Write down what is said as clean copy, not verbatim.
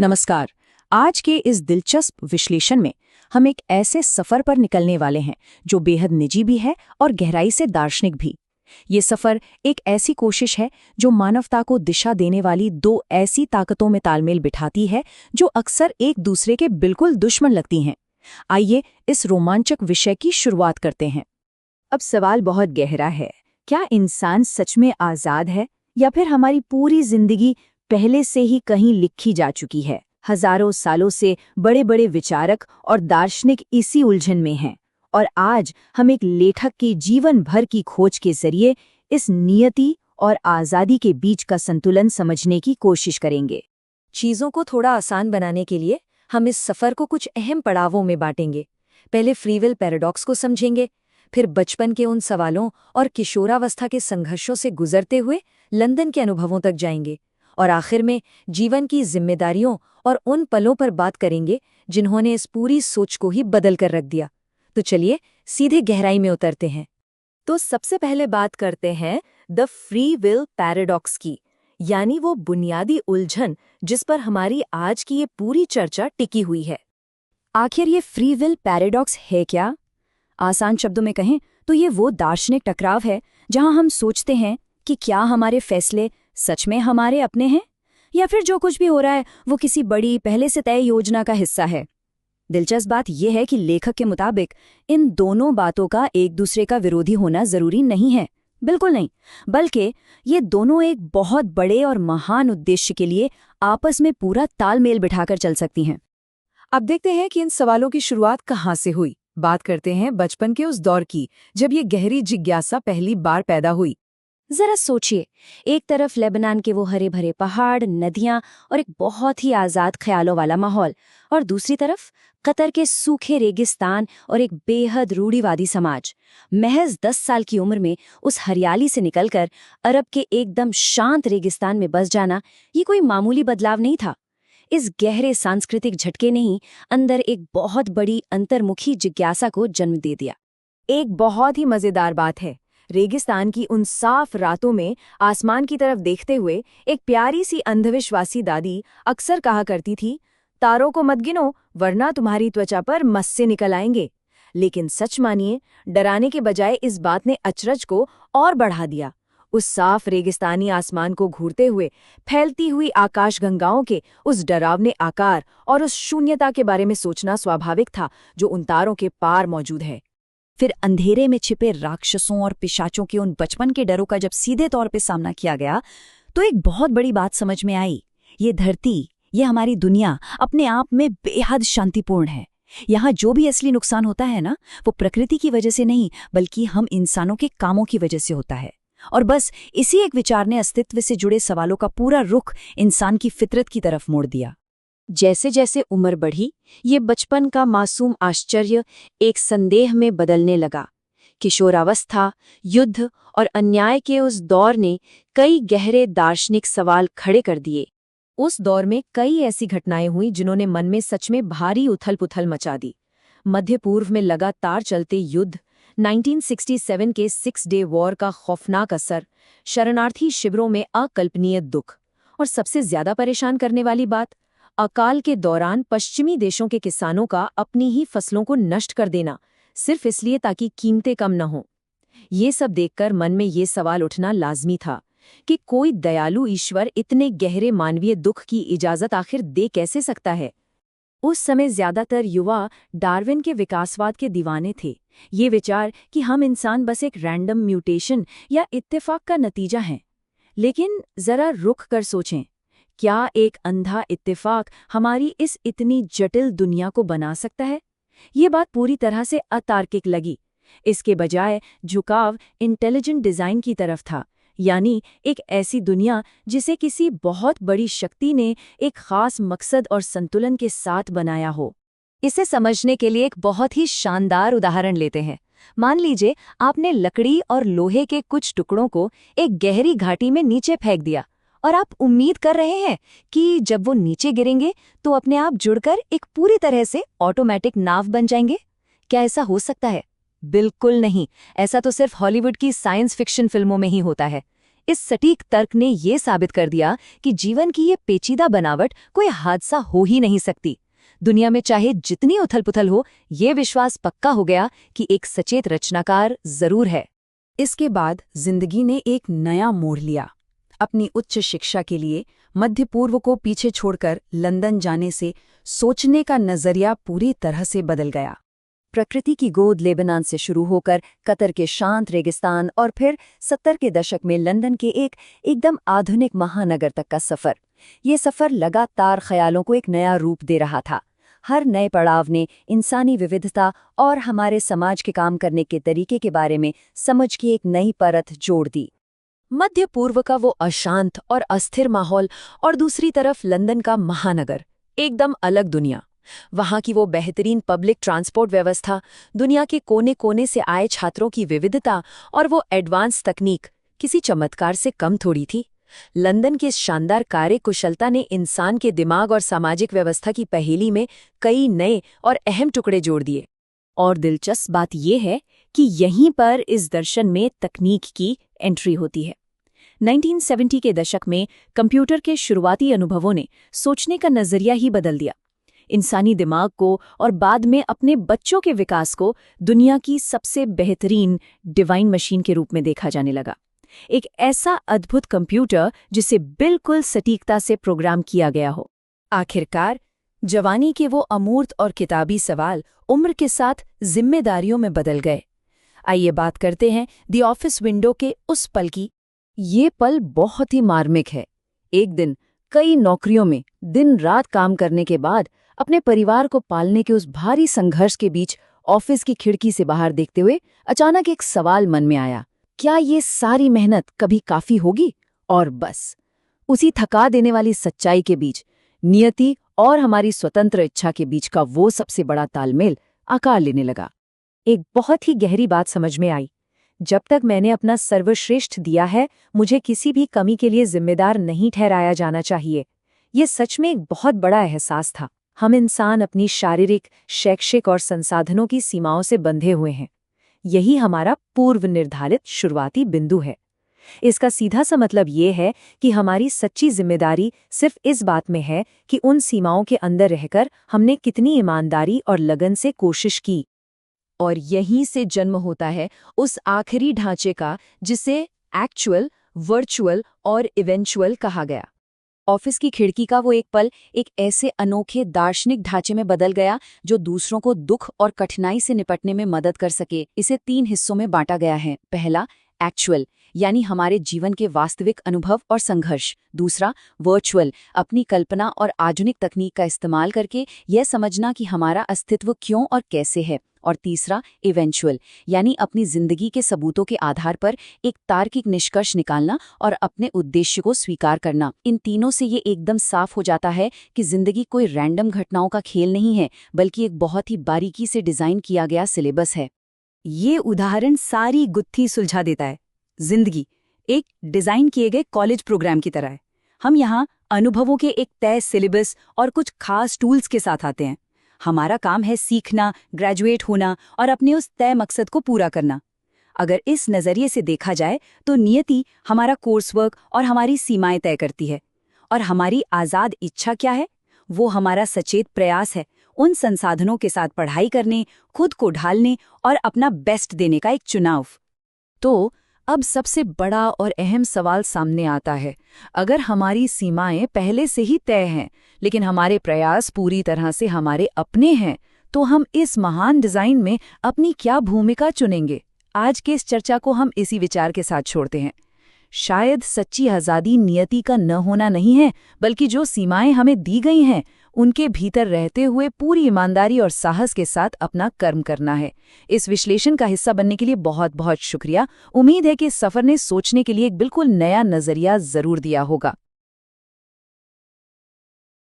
नमस्कार। आज के इस दिलचस्प विश्लेषण में हम एक ऐसे सफर पर निकलने वाले हैं जो बेहद निजी भी है और गहराई से दार्शनिक भी। ये सफर एक ऐसी कोशिश है जो मानवता को दिशा देने वाली दो ऐसी ताकतों में तालमेल बिठाती है जो अक्सर एक दूसरे के बिल्कुल दुश्मन लगती हैं। आइए इस रोमांचक विषय की शुरुआत करते हैं। अब सवाल बहुत गहरा है। क्या इंसान सच में आज़ाद है या फिर हमारी पूरी जिंदगी पहले से ही कहीं लिखी जा चुकी है? हजारों सालों से बड़े बड़े विचारक और दार्शनिक इसी उलझन में हैं और आज हम एक लेखक की जीवन भर की खोज के जरिए इस नियति और आज़ादी के बीच का संतुलन समझने की कोशिश करेंगे। चीज़ों को थोड़ा आसान बनाने के लिए हम इस सफ़र को कुछ अहम पड़ावों में बांटेंगे। पहले फ्री विल पैराडॉक्स को समझेंगे, फिर बचपन के उन सवालों और किशोरावस्था के संघर्षों से गुजरते हुए लंदन के अनुभवों तक जाएंगे और आखिर में जीवन की जिम्मेदारियों और उन पलों पर बात करेंगे जिन्होंने इस पूरी सोच को ही बदल कर रख दिया। तो चलिए सीधे गहराई में उतरते हैं। तो सबसे पहले बात करते हैं द फ्री विल पैराडॉक्स की, यानी वो बुनियादी उलझन जिस पर हमारी आज की ये पूरी चर्चा टिकी हुई है। आखिर ये फ्री विल पैराडॉक्स है क्या? आसान शब्दों में कहें तो ये वो दार्शनिक टकराव है जहां हम सोचते हैं कि क्या हमारे फैसले सच में हमारे अपने हैं या फिर जो कुछ भी हो रहा है वो किसी बड़ी पहले से तय योजना का हिस्सा है। दिलचस्प बात यह है कि लेखक के मुताबिक इन दोनों बातों का एक दूसरे का विरोधी होना जरूरी नहीं है, बिल्कुल नहीं, बल्कि ये दोनों एक बहुत बड़े और महान उद्देश्य के लिए आपस में पूरा तालमेल बिठाकर चल सकती हैं। अब देखते हैं कि इन सवालों की शुरुआत कहाँ से हुई। बात करते हैं बचपन के उस दौर की जब ये गहरी जिज्ञासा पहली बार पैदा हुई। जरा सोचिए, एक तरफ लेबनान के वो हरे भरे पहाड़, नदियां और एक बहुत ही आज़ाद ख्यालों वाला माहौल, और दूसरी तरफ कतर के सूखे रेगिस्तान और एक बेहद रूढ़िवादी समाज। महज 10 साल की उम्र में उस हरियाली से निकलकर अरब के एकदम शांत रेगिस्तान में बस जाना ये कोई मामूली बदलाव नहीं था। इस गहरे सांस्कृतिक झटके ने ही अंदर एक बहुत बड़ी अंतर्मुखी जिज्ञासा को जन्म दे दिया। एक बहुत ही मजेदार बात है, रेगिस्तान की उन साफ रातों में आसमान की तरफ देखते हुए एक प्यारी सी अंधविश्वासी दादी अक्सर कहा करती थी, तारों को मत गिनो वरना तुम्हारी त्वचा पर मस्से निकल आएंगे। लेकिन सच मानिए, डराने के बजाय इस बात ने अचरज को और बढ़ा दिया। उस साफ रेगिस्तानी आसमान को घूरते हुए फैलती हुई आकाशगंगाओं के उस डरावने आकार और उस शून्यता के बारे में सोचना स्वाभाविक था जो उन तारों के पार मौजूद है। फिर अंधेरे में छिपे राक्षसों और पिशाचों के उन बचपन के डरों का जब सीधे तौर पे सामना किया गया तो एक बहुत बड़ी बात समझ में आई। ये धरती, ये हमारी दुनिया अपने आप में बेहद शांतिपूर्ण है। यहाँ जो भी असली नुकसान होता है ना, वो प्रकृति की वजह से नहीं बल्कि हम इंसानों के कामों की वजह से होता है। और बस इसी एक विचार ने अस्तित्व से जुड़े सवालों का पूरा रुख इंसान की फितरत की तरफ मोड़ दिया। जैसे जैसे उम्र बढ़ी, ये बचपन का मासूम आश्चर्य एक संदेह में बदलने लगा। किशोरावस्था, युद्ध और अन्याय के उस दौर ने कई गहरे दार्शनिक सवाल खड़े कर दिए। उस दौर में कई ऐसी घटनाएं हुई जिन्होंने मन में सच में भारी उथल-पुथल मचा दी। मध्य पूर्व में लगातार चलते युद्ध, 1967 के 6 डे वॉर का खौफनाक असर, शरणार्थी शिविरों में अकल्पनीय दुख और सबसे ज्यादा परेशान करने वाली बात, अकाल के दौरान पश्चिमी देशों के किसानों का अपनी ही फसलों को नष्ट कर देना, सिर्फ इसलिए ताकि कीमतें कम न हों। ये सब देखकर मन में ये सवाल उठना लाजमी था कि कोई दयालु ईश्वर इतने गहरे मानवीय दुख की इजाजत आखिर दे कैसे सकता है। उस समय ज्यादातर युवा डार्विन के विकासवाद के दीवाने थे। ये विचार कि हम इंसान बस एक रैंडम म्यूटेशन या इत्तेफाक का नतीजा हैं। लेकिन जरा रुक कर सोचें, क्या एक अंधा इत्तेफाक हमारी इस इतनी जटिल दुनिया को बना सकता है? ये बात पूरी तरह से अतार्किक लगी। इसके बजाय झुकाव इंटेलिजेंट डिजाइन की तरफ था, यानी एक ऐसी दुनिया जिसे किसी बहुत बड़ी शक्ति ने एक खास मकसद और संतुलन के साथ बनाया हो। इसे समझने के लिए एक बहुत ही शानदार उदाहरण लेते हैं। मान लीजिए आपने लकड़ी और लोहे के कुछ टुकड़ों को एक गहरी घाटी में नीचे फेंक दिया और आप उम्मीद कर रहे हैं कि जब वो नीचे गिरेंगे तो अपने आप जुड़कर एक पूरी तरह से ऑटोमेटिक नाव बन जाएंगे। क्या ऐसा हो सकता है? बिल्कुल नहीं। ऐसा तो सिर्फ हॉलीवुड की साइंस फिक्शन फिल्मों में ही होता है। इस सटीक तर्क ने ये साबित कर दिया कि जीवन की ये पेचीदा बनावट कोई हादसा हो ही नहीं सकती। दुनिया में चाहे जितनी उथल-पुथल हो, ये विश्वास पक्का हो गया कि एक सचेत रचनाकार जरूर है। इसके बाद जिंदगी ने एक नया मोड़ लिया। अपनी उच्च शिक्षा के लिए मध्य पूर्व को पीछे छोड़कर लंदन जाने से सोचने का नजरिया पूरी तरह से बदल गया। प्रकृति की गोद लेबनान से शुरू होकर कतर के शांत रेगिस्तान और फिर 70 के दशक में लंदन के एकदम आधुनिक महानगर तक का सफर। ये सफर लगातार ख्यालों को एक नया रूप दे रहा था। हर नए पड़ाव ने इंसानी विविधता और हमारे समाज के काम करने के तरीके के बारे में समझ की एक नई परत जोड़ दी। मध्य पूर्व का वो अशांत और अस्थिर माहौल और दूसरी तरफ लंदन का महानगर, एकदम अलग दुनिया। वहाँ की वो बेहतरीन पब्लिक ट्रांसपोर्ट व्यवस्था, दुनिया के कोने कोने से आए छात्रों की विविधता और वो एडवांस तकनीक किसी चमत्कार से कम थोड़ी थी। लंदन की इस शानदार कार्यकुशलता ने इंसान के दिमाग और सामाजिक व्यवस्था की पहेली में कई नए और अहम टुकड़े जोड़ दिए। और दिलचस्प बात यह है कि यहीं पर इस दर्शन में तकनीक की एंट्री होती है। 1970 के दशक में कंप्यूटर के शुरुआती अनुभवों ने सोचने का नजरिया ही बदल दिया। इंसानी दिमाग को और बाद में अपने बच्चों के विकास को दुनिया की सबसे बेहतरीन डिवाइन मशीन के रूप में देखा जाने लगा। एक ऐसा अद्भुत कंप्यूटर जिसे बिल्कुल सटीकता से प्रोग्राम किया गया हो। आखिरकार जवानी के वो अमूर्त और किताबी सवाल उम्र के साथ जिम्मेदारियों में बदल गए। आइए बात करते हैं द ऑफिस विंडो के उस पल की। ये पल बहुत ही मार्मिक है। एक दिन कई नौकरियों में दिन रात काम करने के बाद अपने परिवार को पालने के उस भारी संघर्ष के बीच ऑफिस की खिड़की से बाहर देखते हुए अचानक एक सवाल मन में आया, क्या ये सारी मेहनत कभी काफी होगी? और बस उसी थका देने वाली सच्चाई के बीच नियति और हमारी स्वतंत्र इच्छा के बीच का वो सबसे बड़ा तालमेल आकार लेने लगा। एक बहुत ही गहरी बात समझ में आई। जब तक मैंने अपना सर्वश्रेष्ठ दिया है, मुझे किसी भी कमी के लिए जिम्मेदार नहीं ठहराया जाना चाहिए। ये सच में एक बहुत बड़ा एहसास था। हम इंसान अपनी शारीरिक, शैक्षिक और संसाधनों की सीमाओं से बंधे हुए हैं। यही हमारा पूर्व निर्धारित शुरुआती बिंदु है। इसका सीधा सा मतलब ये है कि हमारी सच्ची जिम्मेदारी सिर्फ इस बात में है कि उन सीमाओं के अंदर रहकर हमने कितनी ईमानदारी और लगन से कोशिश की। और यहीं से जन्म होता है उस आखिरी ढांचे का जिसे एक्चुअल, वर्चुअल और इवेंचुअल कहा गया। ऑफिस की खिड़की का वो एक पल एक ऐसे अनोखे दार्शनिक ढांचे में बदल गया जो दूसरों को दुख और कठिनाई से निपटने में मदद कर सके। इसे 3 हिस्सों में बांटा गया है। पहला, एक्चुअल, यानी हमारे जीवन के वास्तविक अनुभव और संघर्ष। दूसरा, वर्चुअल, अपनी कल्पना और आधुनिक तकनीक का इस्तेमाल करके यह समझना कि हमारा अस्तित्व क्यों और कैसे है। और तीसरा, इवेंचुअल, यानी अपनी जिंदगी के सबूतों के आधार पर एक तार्किक निष्कर्ष निकालना और अपने उद्देश्य को स्वीकार करना। इन तीनों से ये एकदम साफ हो जाता है कि जिंदगी कोई रैंडम घटनाओं का खेल नहीं है, बल्कि एक बहुत ही बारीकी से डिजाइन किया गया सिलेबस है। ये उदाहरण सारी गुत्थी सुलझा देता है। जिंदगी एक डिजाइन किए गए कॉलेज प्रोग्राम की तरह है। हम यहाँ अनुभवों के एक तय सिलेबस और कुछ खास टूल्स के साथ आते हैं। हमारा काम है सीखना, ग्रेजुएट होना और अपने उस तय मकसद को पूरा करना। अगर इस नज़रिए से देखा जाए तो नियति हमारा कोर्स वर्क और हमारी सीमाएं तय करती है, और हमारी आज़ाद इच्छा क्या है? वो हमारा सचेत प्रयास है उन संसाधनों के साथ पढ़ाई करने, खुद को ढालने और अपना बेस्ट देने का एक चुनाव। तो अब सबसे बड़ा और अहम सवाल सामने आता है। अगर हमारी सीमाएं पहले से ही तय हैं, लेकिन हमारे प्रयास पूरी तरह से हमारे अपने हैं, तो हम इस महान डिजाइन में अपनी क्या भूमिका चुनेंगे? आज के इस चर्चा को हम इसी विचार के साथ छोड़ते हैं। शायद सच्ची आज़ादी नियति का न होना नहीं है, बल्कि जो सीमाएं हमें दी गई हैं उनके भीतर रहते हुए पूरी ईमानदारी और साहस के साथ अपना कर्म करना है। इस विश्लेषण का हिस्सा बनने के लिए बहुत बहुत शुक्रिया। उम्मीद है कि इस सफर ने सोचने के लिए एक बिल्कुल नया नजरिया जरूर दिया होगा।